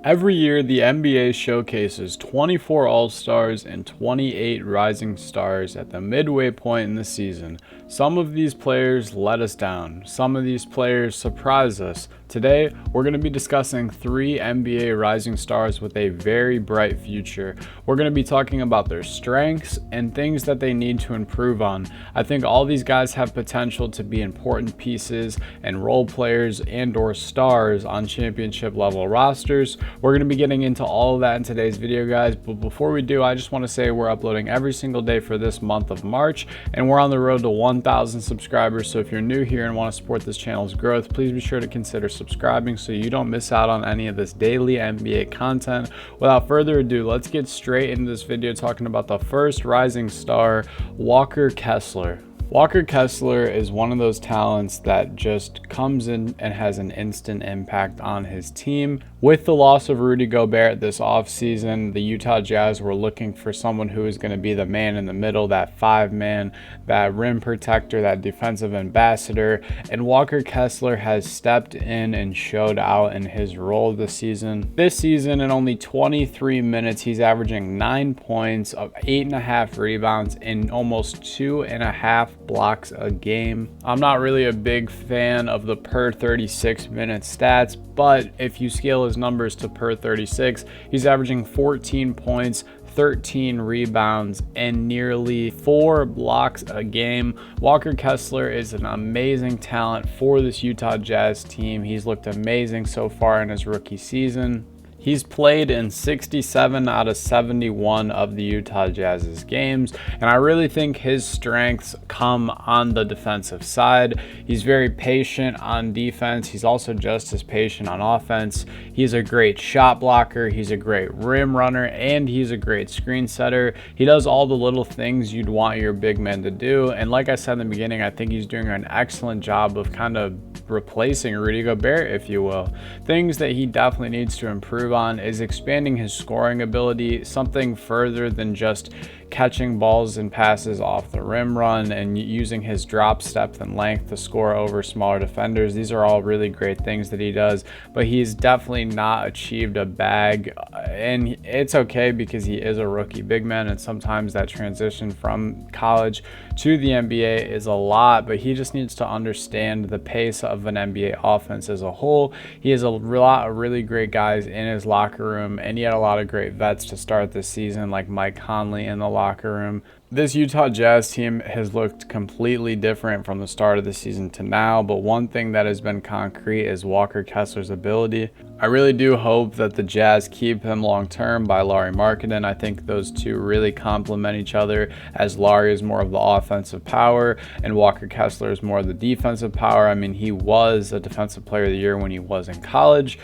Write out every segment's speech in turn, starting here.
Every year, the NBA showcases 24 All-Stars and 28 Rising Stars at the midway point in the season. Some of these players let us down. Some of these players surprise us. Today, we're going to be discussing 3 NBA Rising Stars with a very bright future. We're going to be talking about their strengths and things that they need to improve on. I think all these guys have potential to be important pieces and role players and/or stars on championship level rosters. We're going to be getting into all of that in today's video, guys, but before we do, I just want to say we're uploading every single day for this month of March, and we're on the road to 1,000 subscribers. So if you're new here and want to support this channel's growth, please be sure to consider subscribing so you don't miss out on any of this daily NBA content. Without further ado, let's get straight into this video talking about the first rising star, Walker Kessler. Walker Kessler is one of those talents that just comes in and has an instant impact on his team. With the loss of Rudy Gobert this offseason, the Utah Jazz were looking for someone who is going to be the man in the middle, that 5-man, that rim protector, that defensive ambassador, and Walker Kessler has stepped in and showed out in his role this season. This season, in only 23 minutes, he's averaging 9 points, 8.5 rebounds, and almost 2.5 blocks a game. I'm not really a big fan of the per 36 minute stats, but if you scale his numbers to per 36, he's averaging 14 points, 13 rebounds, and nearly 4 blocks a game. Walker Kessler is an amazing talent for this Utah Jazz team. He's looked amazing so far in his rookie season. He's played in 67 out of 71 of the Utah Jazz's games, and I really think his strengths come on the defensive side. He's very patient on defense. He's also just as patient on offense. He's a great shot blocker. He's a great rim runner, and he's a great screen setter. He does all the little things you'd want your big man to do, and like I said in the beginning, I think he's doing an excellent job of kind of replacing Rudy Gobert, if you will. Things that he definitely needs to improve on is expanding his scoring ability, something further than just catching balls and passes off the rim run and using his drop depth and length to score over smaller defenders. These are all really great things that he does, but he's definitely not achieved a bag, and it's okay because he is a rookie big man, and sometimes that transition from college to the NBA is a lot, but he just needs to understand the pace of an NBA offense as a whole. He has a lot of really great guys in his locker room, and he had a lot of great vets to start this season, like Mike Conley in the locker room. This Utah Jazz team has looked completely different from the start of the season to now, but one thing that has been concrete is Walker Kessler's ability. I really do hope that the Jazz keep him long term by Lauri Markkanen. I think those two really complement each other, as Lauri is more of the offensive power and Walker Kessler is more of the defensive power. I mean, he was a defensive player of the year when he was in college.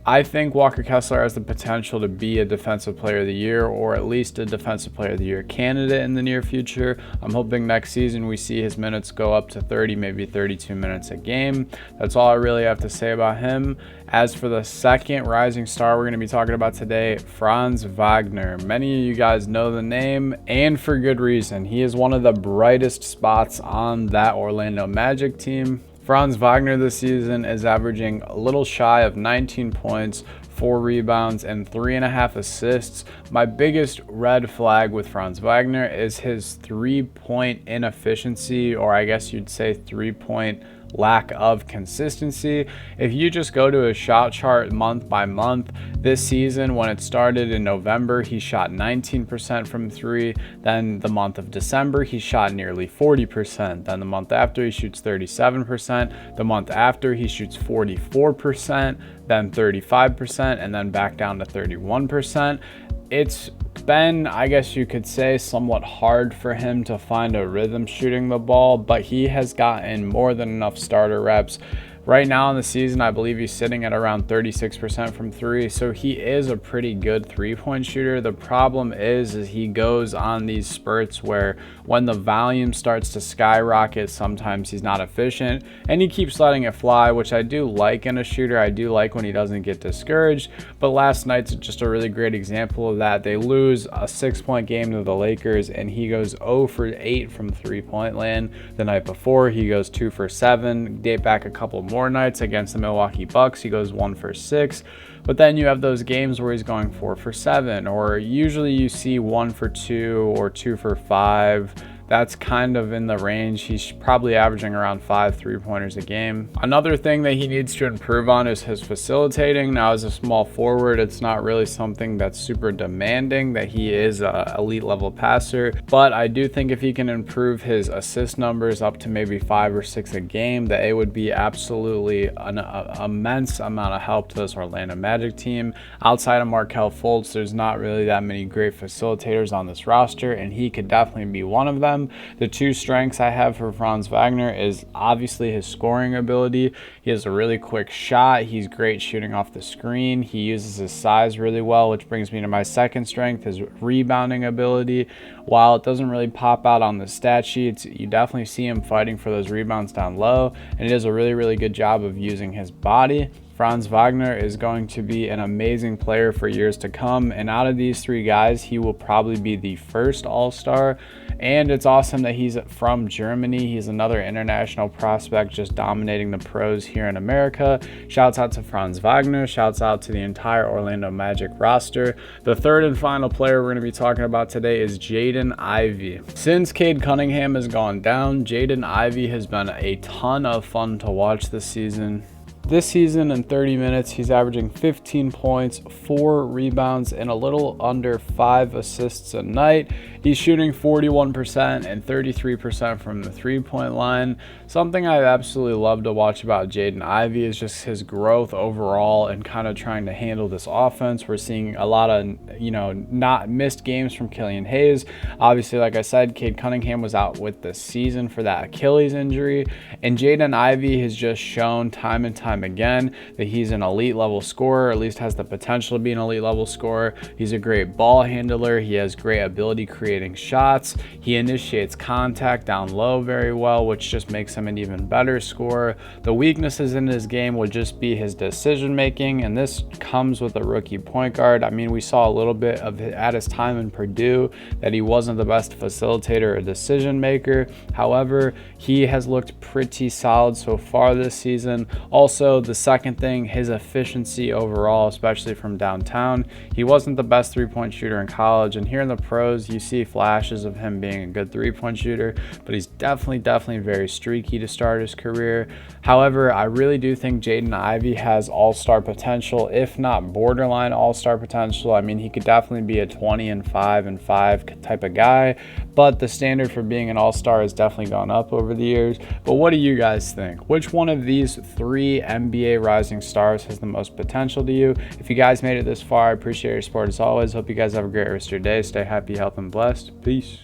I think Walker Kessler has the potential to be a defensive player of the year, or at least a defensive player of the year candidate in the near future. I'm hoping next season we see his minutes go up to 30, maybe 32 minutes a game. That's all I really have to say about him. As for the second rising star we're going to be talking about today, Franz Wagner. Many of you guys know the name, and for good reason. He is one of the brightest spots on that Orlando Magic team. Franz Wagner this season is averaging a little shy of 19 points, 4 rebounds, and 3.5 assists. My biggest red flag with Franz Wagner is his 3-point inefficiency, or I guess you'd say 3-point lack of consistency. If you just go to a shot chart month by month, this season when it started in November, he shot 19% from 3. Then the month of December, he shot nearly 40%. Then the month after, he shoots 37%. The month after, he shoots 44%, then 35%, and then back down to 31%. It's been, I guess you could say, somewhat hard for him to find a rhythm shooting the ball, but he has gotten more than enough starter reps. Right now in the season, I believe he's sitting at around 36% from 3, so he is a pretty good 3-point shooter. The problem is he goes on these spurts where when the volume starts to skyrocket, sometimes he's not efficient, and he keeps letting it fly, which I do like in a shooter. I do like when he doesn't get discouraged, but last night's just a really great example of that. They lose a 6-point game to the Lakers, and he goes 0 for 8 from 3-point land. The night before, he goes 2 for 7. Date back a couple more more nights. Against the Milwaukee Bucks, he goes 1 for 6. But then you have those games where he's going 4 for 7, or usually you see 1 for 2 or 2 for 5. That's kind of in the range. He's probably averaging around 5 3-pointers a game. Another thing that he needs to improve on is his facilitating. Now, as a small forward, it's not really something that's super demanding that he is an elite level passer, but I do think if he can improve his assist numbers up to maybe 5 or 6 a game, that it would be absolutely an immense amount of help to this Orlando Magic team. Outside of Markelle Fultz, there's not really that many great facilitators on this roster, and he could definitely be one of them. The two strengths I have for Franz Wagner is obviously his scoring ability. He has a really quick shot. He's great shooting off the screen. He uses his size really well, which brings me to my second strength, his rebounding ability. While it doesn't really pop out on the stat sheets, you definitely see him fighting for those rebounds down low, and he does a really, really good job of using his body. Franz Wagner is going to be an amazing player for years to come, and out of these three guys, he will probably be the first All-Star. And it's awesome that he's from Germany. He's another international prospect just dominating the pros here in America. Shouts out to Franz Wagner. Shouts out to the entire Orlando Magic roster. The third and final player we're going to be talking about today is Jaden Ivey. Since Cade Cunningham has gone down, Jaden Ivey has been a ton of fun to watch this season. This season, in 30 minutes, he's averaging 15 points, 4 rebounds, and a little under 5 assists a night. He's shooting 41% and 33% from the three-point line. Something I absolutely love to watch about Jaden Ivey is just his growth overall and kind of trying to handle this offense. We're seeing a lot of, not missed games from Killian Hayes. Obviously, like I said, Cade Cunningham was out with the season for that Achilles injury, and Jaden Ivey has just shown time and time again that he's an elite level scorer, or at least has the potential to be an elite level scorer. He's a great ball handler. He has great ability creating shots. He initiates contact down low very well, which just makes him an even better scorer. The weaknesses in his game would just be his decision making, and this comes with a rookie point guard. I mean, we saw a little bit of it at his time in Purdue that he wasn't the best facilitator or decision maker. However, he has looked pretty solid so far this season. Also, the second thing, his efficiency overall, especially from downtown. He wasn't the best three-point shooter in college, and here in the pros, you see flashes of him being a good three-point shooter, but he's definitely very streaky to start his career. However, I really do think Jaden Ivey has all-star potential, if not borderline all-star potential. I mean, he could definitely be a 20-5 type of guy, but the standard for being an all-star has definitely gone up over the years. But what do you guys think? Which one of these three NBA rising stars has the most potential to you? If you guys made it this far, I appreciate your support as always. Hope you guys have a great rest of your day. Stay happy, healthy, and blessed. Peace.